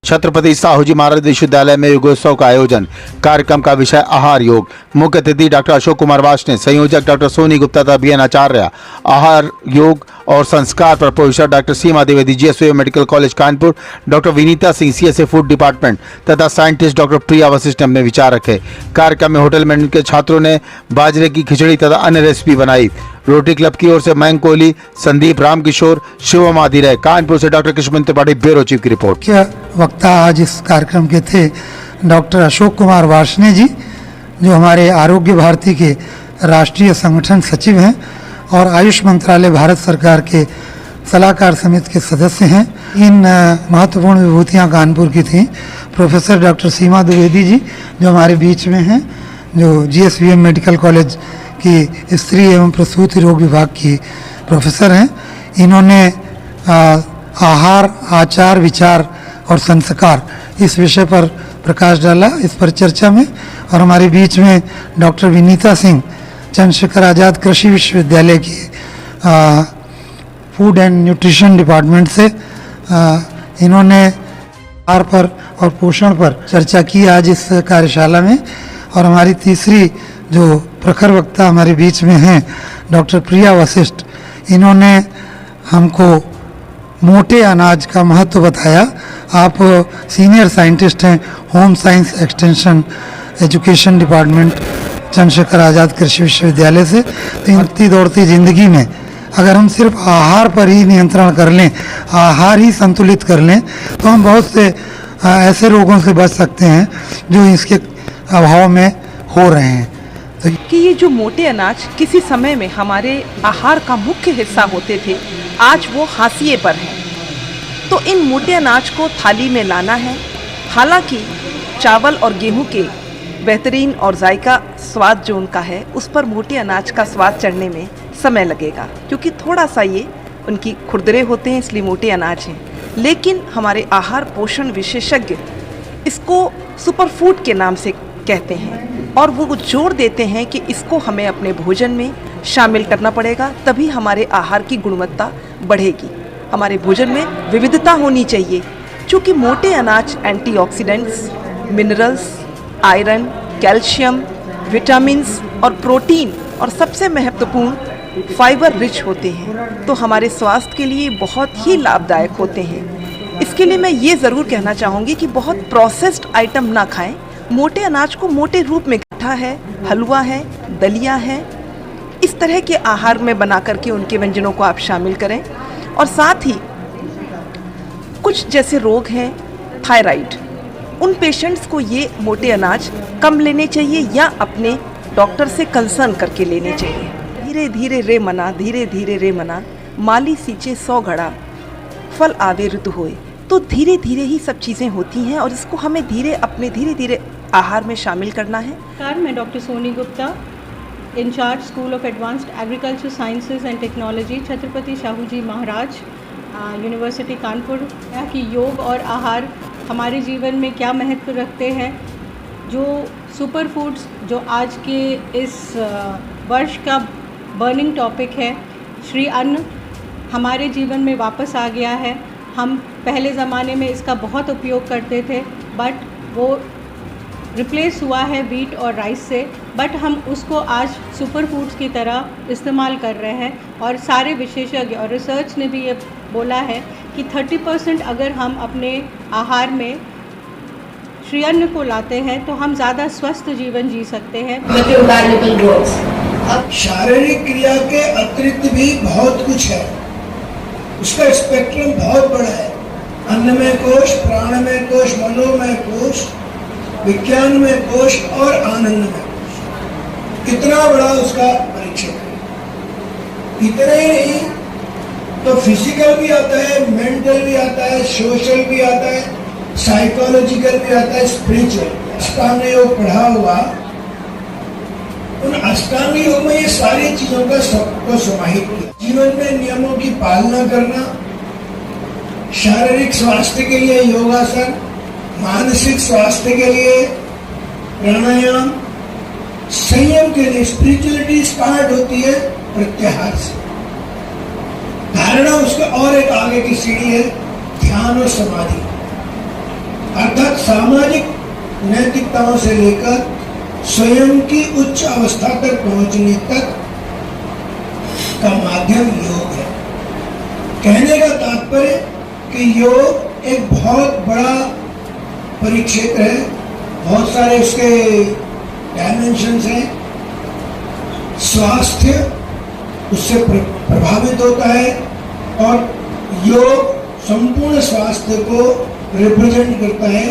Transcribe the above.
छत्रपति साहूजी महाराज विश्वविद्यालय में योगोत्सव का आयोजन। कार्यक्रम का विषय आहार योग। मुख्य अतिथि डॉक्टर अशोक कुमार वार्ष्णेय, संयोजक डॉक्टर सोनी गुप्ता तथा बीएन आचार्य। आहार योग और संस्कार पर professor doctor Seema Dwivedi, GSVM medical college Kanpur, doctor Vinita Singh, CSA food department तथा साइंटिस्ट डॉक्टर प्रिया वशिष्ठ ने अपने विचार रखे। कार्यक्रम में होटल मैनेजमेंट के छात्रों ने बाजरे की खिचड़ी तथा अन्य रेसिपी बनाई। रोटरी क्लब की ओर से मयंक कोहली, संदीप, रामकिशोर, शिवम आदि रहे। कानपुर से doctor Krishna Tripathi, bureau chief की रिपोर्ट। मुख्य वक्ता आज इस कार्यक्रम के थे डॉक्टर अशोक कुमार वार्ष्णेय जी, जो हमारे आरोग्य भारती के राष्ट्रीय संगठन सचिव हैं और आयुष मंत्रालय भारत सरकार के सलाहकार समिति के सदस्य हैं। इन महत्वपूर्ण विभूतियां कानपुर की थीं। प्रोफेसर डॉक्टर सीमा द्विवेदी जी जो हमारे बीच में हैं, जो जीएसवीएम मेडिकल कॉलेज की स्त्री एवं प्रसूति रोग विभाग की प्रोफेसर हैं। इन्होंने आहार, आचार, विचार और संस्कार इस विषय पर प्रकाश डाला इस पर चर्चा में। और हमारे बीच में डॉक्टर विनीता सिंह, चंद्रशेखर आज़ाद कृषि विश्वविद्यालय की फूड एंड न्यूट्रिशन डिपार्टमेंट से, इन्होंने आहार पर और पोषण पर चर्चा की आज इस कार्यशाला में। और हमारी तीसरी जो प्रखर वक्ता हमारे बीच में हैं डॉक्टर प्रिया वशिष्ठ, इन्होंने हमको मोटे अनाज का महत्व बताया। आप सीनियर साइंटिस्ट हैं home science extension education department, Chandrashekhar Azad Krishi Vishwavidyalaya से। तो इतनी दौड़ती ज़िंदगी में अगर हम सिर्फ आहार पर ही नियंत्रण कर लें, आहार ही संतुलित कर लें, तो हम बहुत से ऐसे रोगों से बच सकते हैं जो इसके अभाव में हो रहे हैं। तो कि ये जो मोटे अनाज किसी समय में हमारे आहार का मुख्य हिस्सा होते थे, आज वो हाशिए पर हैं। तो इन मोटे अनाज को थाली में लाना है। हालांकि चावल और गेहूं के बेहतरीन और जायका स्वाद जो उनका है, उस पर मोटे अनाज का स्वाद चढ़ने में समय लगेगा, क्योंकि थोड़ा सा ये उनकी खुरदरे होते हैं, इसलिए मोटे अनाज हैं। लेकिन हमारे आहार पोषण विशेषज्ञ इसको सुपर फूड के नाम से कहते हैं और वो जोर देते हैं कि इसको हमें अपने भोजन में शामिल करना पड़ेगा, तभी हमारे आहार की गुणवत्ता बढ़ेगी। हमारे भोजन में विविधता होनी चाहिए, क्योंकि मोटे अनाज antioxidants, minerals, iron, calcium, vitamins और प्रोटीन और सबसे महत्वपूर्ण फाइबर रिच होते हैं, तो हमारे स्वास्थ्य के लिए बहुत ही लाभदायक होते हैं। इसके लिए मैं ये ज़रूर कहना चाहूँगी कि बहुत प्रोसेस्ड आइटम ना खाएं। मोटे अनाज को मोटे रूप में गट्ठा है, हलवा है, दलिया है, इस तरह के आहार में बना करके उनके व्यंजनों को आप शामिल करें। और साथ ही कुछ जैसे रोग हैं, थायराइड, उन पेशेंट्स को ये मोटे अनाज कम लेने चाहिए या अपने डॉक्टर से कंसर्न करके लेने चाहिए। धीरे धीरे रे मना, धीरे धीरे रे मना, माली सींचे 100 घड़ा, फल आवे ऋतु होए। तो धीरे धीरे ही सब चीज़ें होती हैं और इसको हमें धीरे धीरे आहार में शामिल करना है। मैं doctor Soni Gupta, in charge school of advanced agriculture sciences and technology, Chhatrapati Sahuji Maharaj university Kanpur, कि योग और आहार हमारे जीवन में क्या महत्व रखते हैं। जो सुपर फूड्स जो आज के इस वर्ष का बर्निंग टॉपिक है, श्री अन्न हमारे जीवन में वापस आ गया है। हम पहले ज़माने में इसका बहुत उपयोग करते थे, बट वो रिप्लेस हुआ है व्हीट और राइस से, बट हम उसको आज सुपर फूड्स की तरह इस्तेमाल कर रहे हैं। और सारे विशेषज्ञ और रिसर्च ने भी ये बोला है कि 30% अगर हम अपने आहार में श्री अन्न को लाते हैं तो हम ज़्यादा स्वस्थ जीवन जी सकते हैं। अब शारीरिक क्रिया के अतिरिक्त भी बहुत कुछ है, उसका स्पेक्ट्रम बहुत बड़ा है। अन्न में कोश, प्राण में कोश, मनोमय कोश, विज्ञान में कोश और आनंद में कोश, कितना बड़ा उसका परीक्षण है। इतने ही नहीं तो फिजिकल भी आता है, मेंटल भी आता है, सोशल भी आता है, साइकोलॉजिकल भी आता है, स्पिरिचुअल। अष्टांग योग पढ़ा हुआ, उन अष्टांग योग में ये सारी चीजों का सबको समाहित किया। जीवन में नियमों की पालना करना, शारीरिक स्वास्थ्य के लिए योगासन, मानसिक स्वास्थ्य के लिए प्राणायाम, संयम के लिए स्पिरिचुअलिटी स्टार्ट होती है प्रत्याहार से। धारणा उसका और एक आगे की सीढ़ी है ध्यान और समाधि। अर्थात सामाजिक नैतिकताओं से लेकर स्वयं की उच्च अवस्था तक पहुंचने तक का माध्यम योग है। कहने का तात्पर्य कि योग एक बहुत बड़ा परिक्षेत्र है, बहुत सारे इसके डायमेंशंस हैं। स्वास्थ्य उससे प्रभावित होता है और योग संपूर्ण स्वास्थ्य को रिप्रेजेंट करता है।